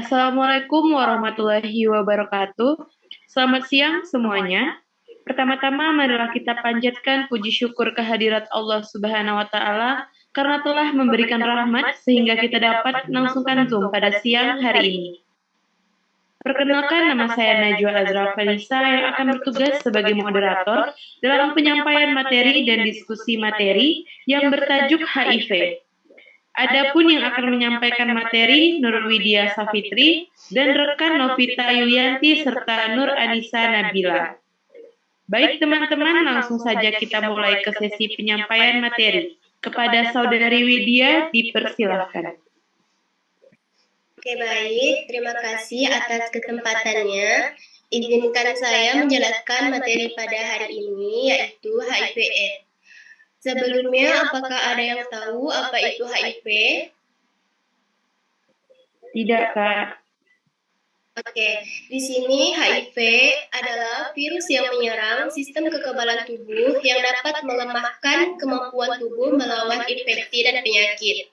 Assalamualaikum warahmatullahi wabarakatuh. Selamat siang semuanya. Pertama-tama marilah kita panjatkan puji syukur kehadirat Allah Subhanahu wa taala karena telah memberikan rahmat sehingga kita dapat melangsungkan Zoom pada siang hari ini. Perkenalkan, nama saya Najwa Azra Felisa yang akan bertugas sebagai moderator dalam penyampaian materi dan diskusi materi yang bertajuk HIV. Adapun yang akan menyampaikan materi Nur Widya Safitri dan rekan Novita Yulianti serta Nur Anissa Nabila. Baik teman-teman, langsung saja kita mulai ke sesi penyampaian materi. Kepada Saudari Widya dipersilahkan. Oke, baik. Terima kasih atas kesempatannya. Izinkan saya menjelaskan materi pada hari ini, yaitu HIV/AIDS. Sebelumnya, apakah ada yang tahu apa itu HIV? Tidak, Kak. Oke, di sini HIV adalah virus yang menyerang sistem kekebalan tubuh yang dapat melemahkan kemampuan tubuh melawan infeksi dan penyakit.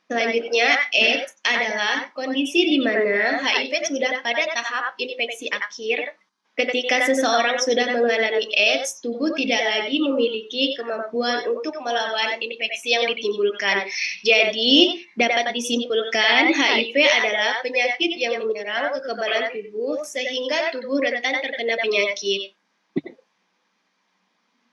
Selanjutnya, AIDS adalah kondisi di mana HIV sudah pada tahap infeksi akhir. Ketika seseorang sudah mengalami AIDS, tubuh tidak lagi memiliki kemampuan untuk melawan infeksi yang ditimbulkan. Jadi, dapat disimpulkan HIV adalah penyakit yang menyerang kekebalan tubuh sehingga tubuh rentan terkena penyakit.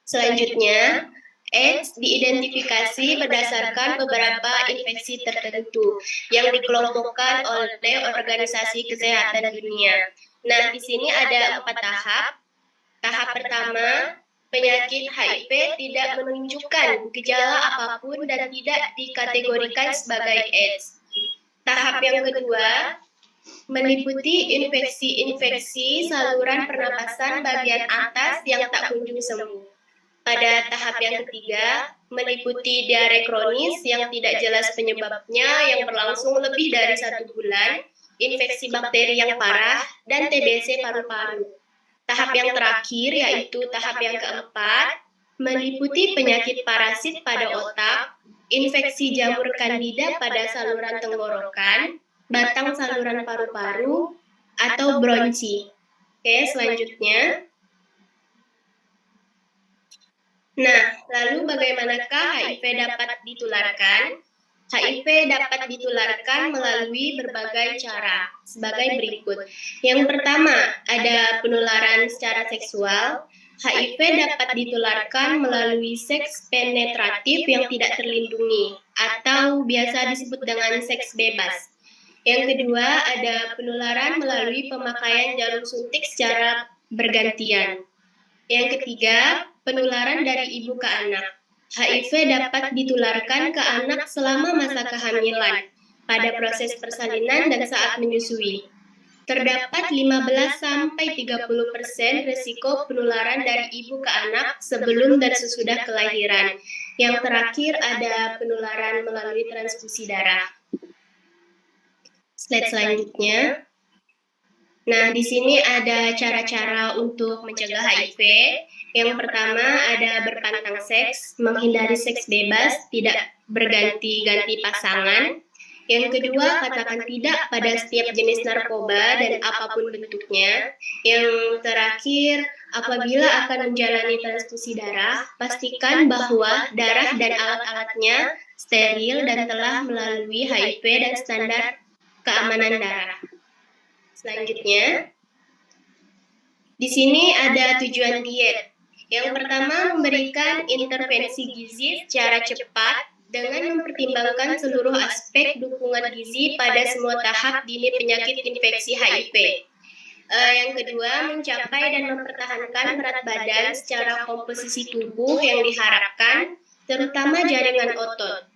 Selanjutnya, AIDS diidentifikasi berdasarkan beberapa infeksi tertentu yang dikelompokkan oleh Organisasi Kesehatan Dunia. Nah, di sini ada 4 tahap. Tahap pertama, penyakit HIV tidak menunjukkan gejala apapun dan tidak dikategorikan sebagai AIDS. Tahap yang kedua, meliputi infeksi-infeksi saluran pernapasan bagian atas yang tak kunjung sembuh. Pada tahap yang ketiga, meliputi diare kronis yang tidak jelas penyebabnya yang berlangsung lebih dari 1 bulan, infeksi bakteri yang parah, dan TBC paru-paru. Tahap yang terakhir, yaitu tahap yang keempat, meliputi penyakit parasit pada otak, infeksi jamur kandida pada saluran tenggorokan, batang saluran paru-paru, atau bronchi. Oke, selanjutnya. Nah, lalu bagaimanakah HIV dapat ditularkan? HIV dapat ditularkan melalui berbagai cara, sebagai berikut. Yang pertama, ada penularan secara seksual. HIV dapat ditularkan melalui seks penetratif yang tidak terlindungi, atau biasa disebut dengan seks bebas. Yang kedua, ada penularan melalui pemakaian jarum suntik secara bergantian. Yang ketiga, penularan dari ibu ke anak. HIV dapat ditularkan ke anak selama masa kehamilan, pada proses persalinan dan saat menyusui. Terdapat 15-30% risiko penularan dari ibu ke anak sebelum dan sesudah kelahiran. Yang terakhir ada penularan melalui transfusi darah. Slide selanjutnya. Nah, di sini ada cara-cara untuk mencegah HIV. Yang pertama ada berpantang seks, menghindari seks bebas, tidak berganti-ganti pasangan. Yang kedua, katakan tidak pada setiap jenis narkoba dan apapun bentuknya. Yang terakhir, apabila akan menjalani transfusi darah, pastikan bahwa darah dan alat-alatnya steril dan telah melalui HIV dan standar keamanan darah. Selanjutnya, di sini ada tujuan diet. Yang pertama, memberikan intervensi gizi secara cepat dengan mempertimbangkan seluruh aspek dukungan gizi pada semua tahap dini penyakit infeksi HIV. Yang kedua, mencapai dan mempertahankan berat badan secara komposisi tubuh yang diharapkan, terutama jaringan otot.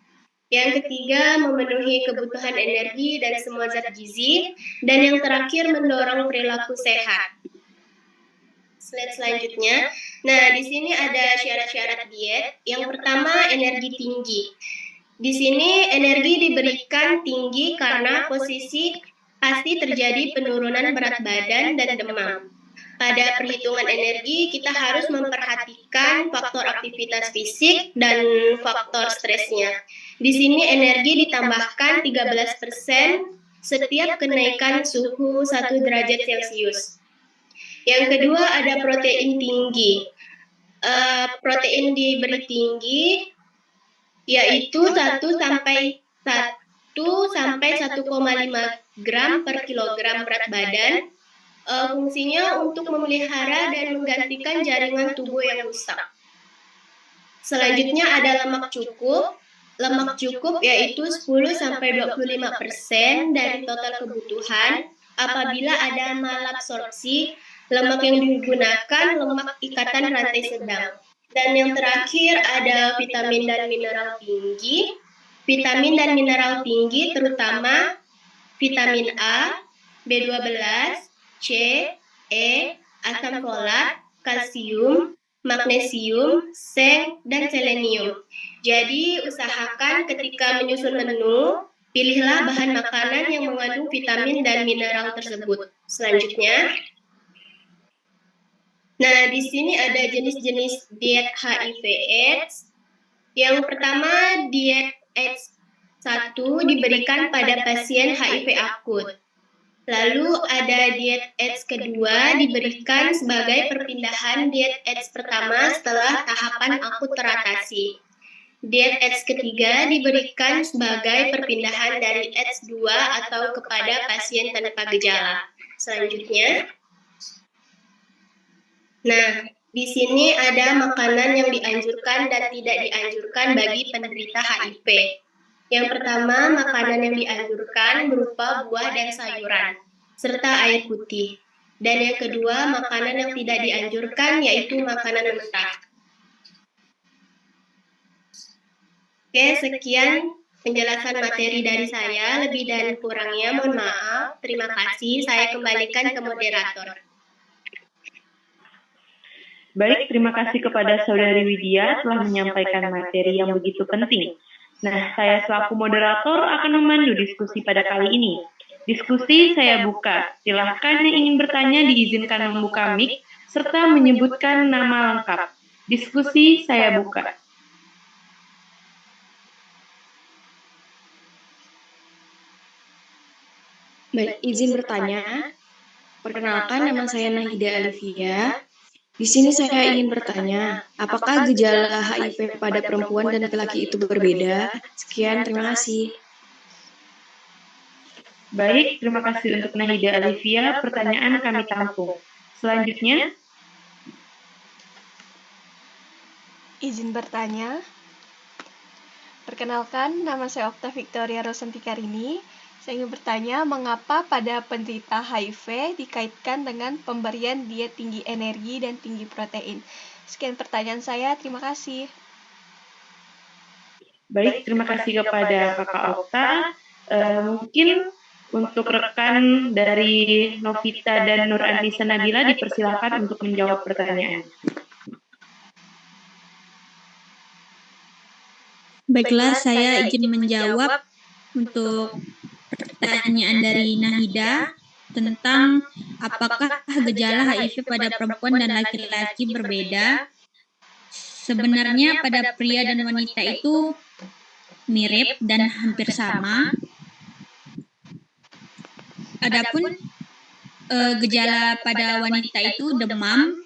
Yang ketiga, memenuhi kebutuhan energi dan semua zat gizi. Dan yang terakhir, mendorong perilaku sehat. Slide selanjutnya. Nah, di sini ada syarat-syarat diet. Yang pertama, energi tinggi. Di sini energi diberikan tinggi karena pasti terjadi penurunan berat badan dan demam. Pada perhitungan energi, kita harus memperhatikan faktor aktivitas fisik dan faktor stresnya. Di sini energi ditambahkan 13% setiap kenaikan suhu 1 derajat Celcius. Yang kedua ada protein tinggi. Protein diberi tinggi yaitu 1 sampai 1,5 gram per kilogram berat badan. Fungsinya untuk memelihara dan menggantikan jaringan tubuh yang rusak. Selanjutnya ada lemak cukup. Lemak cukup yaitu 10-25% dari total kebutuhan. Apabila ada malabsorpsi, lemak yang digunakan lemak ikatan rantai sedang. Dan yang terakhir ada vitamin dan mineral tinggi. Vitamin dan mineral tinggi terutama vitamin A, B12, C, E, asam folat, kalsium, magnesium, seng, dan selenium. Jadi usahakan ketika menyusun menu, pilihlah bahan makanan yang mengandung vitamin dan mineral tersebut. Selanjutnya, nah di sini ada jenis-jenis diet HIV/AIDS. Yang pertama, diet AIDS 1 diberikan pada pasien HIV akut. Lalu ada diet AIDS kedua diberikan sebagai perpindahan diet AIDS pertama setelah tahapan akut teratasi. Diet AIDS ketiga diberikan sebagai perpindahan dari AIDS 2 atau kepada pasien tanpa gejala. Selanjutnya, nah di sini ada makanan yang dianjurkan dan tidak dianjurkan bagi penderita HIV. Yang pertama, makanan yang dianjurkan berupa buah dan sayuran, serta air putih. Dan yang kedua, makanan yang tidak dianjurkan yaitu makanan mentah. Oke, sekian penjelasan materi dari saya. Lebih dan kurangnya mohon maaf. Terima kasih. Saya kembalikan ke moderator. Baik, terima kasih kepada Saudari Widya telah menyampaikan materi yang begitu penting. Nah, saya selaku moderator akan memandu diskusi pada kali ini. Diskusi saya buka. Silahkan yang ingin bertanya diizinkan membuka mic serta menyebutkan nama lengkap. Diskusi saya buka. Baik, izin bertanya. Perkenalkan, nama saya Nahida Alivia. Di sini saya ingin bertanya, apakah gejala HIV pada perempuan dan laki-laki itu berbeda? Sekian, terima kasih. Baik, terima kasih untuk Nahida Alivia. Pertanyaan kami tampung. Selanjutnya, izin bertanya. Perkenalkan, nama saya Okta Victoria Rosanti Karini. Saya ingin bertanya, mengapa pada penderita HIV dikaitkan dengan pemberian diet tinggi energi dan tinggi protein? Sekian pertanyaan saya, terima kasih. Baik, terima kasih kepada Kakak Okta. Mungkin untuk rekan dari Novita dan Nur Anissa Nabila dipersilakan untuk menjawab pertanyaan. Baiklah, saya izin menjawab untuk pertanyaan dari Nahida tentang apakah gejala HIV pada perempuan dan laki-laki berbeda. Sebenarnya pada pria dan wanita itu mirip dan hampir sama. Adapun gejala pada wanita itu demam,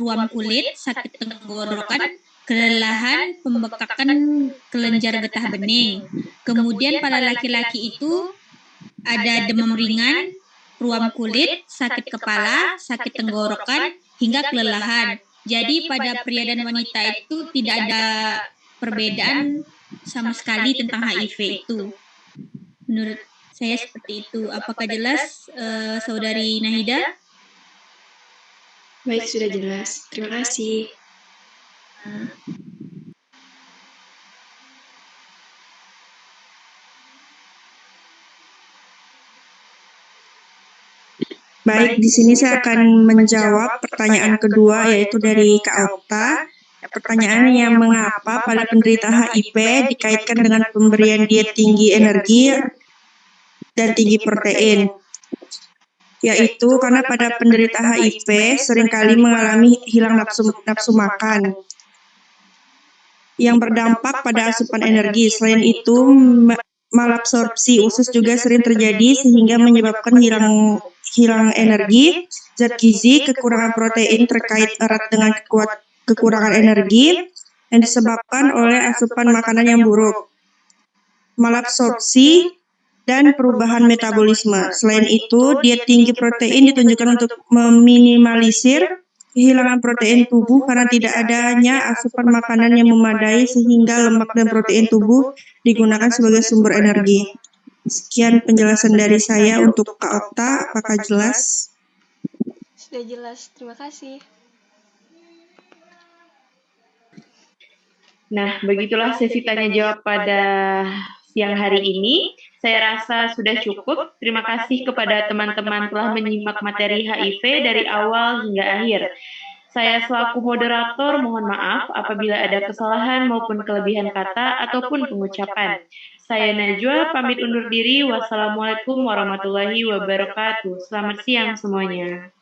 ruam kulit, sakit tenggorokan, kelelahan, pembekakan kelenjar getah bening. Kemudian pada laki-laki itu ada demam ringan, ruam kulit, sakit kepala, sakit tenggorokan, hingga kelelahan. Jadi pada pria dan wanita itu tidak ada perbedaan sama sekali tentang HIV itu. Menurut saya seperti itu. Apakah jelas, Saudari Nahida? Baik, sudah jelas. Terima kasih. Baik, di sini saya akan menjawab pertanyaan kedua, yaitu dari Kak Okta. Pertanyaannya, mengapa pada penderita HIV dikaitkan dengan pemberian diet tinggi energi dan tinggi protein? Yaitu karena pada penderita HIV seringkali mengalami hilang nafsu makan yang berdampak pada asupan energi. Selain itu, malabsorpsi usus juga sering terjadi sehingga menyebabkan hilang energi, zat gizi, kekurangan protein terkait erat dengan kekurangan energi yang disebabkan oleh asupan makanan yang buruk, malabsorpsi, dan perubahan metabolisme. Selain itu, diet tinggi protein ditunjukkan untuk meminimalisir kehilangan protein tubuh karena tidak adanya asupan makanan yang memadai sehingga lemak dan protein tubuh digunakan sebagai sumber energi. Sekian penjelasan dari saya untuk Kak Okta. Apakah jelas? Sudah jelas, terima kasih. Nah, begitulah sesi tanya jawab pada siang hari ini. Saya rasa sudah cukup. Terima kasih kepada teman-teman telah menyimak materi HIV dari awal hingga akhir. Saya selaku moderator mohon maaf apabila ada kesalahan maupun kelebihan kata ataupun pengucapan. Saya Najwa pamit undur diri. Wassalamualaikum warahmatullahi wabarakatuh. Selamat siang semuanya.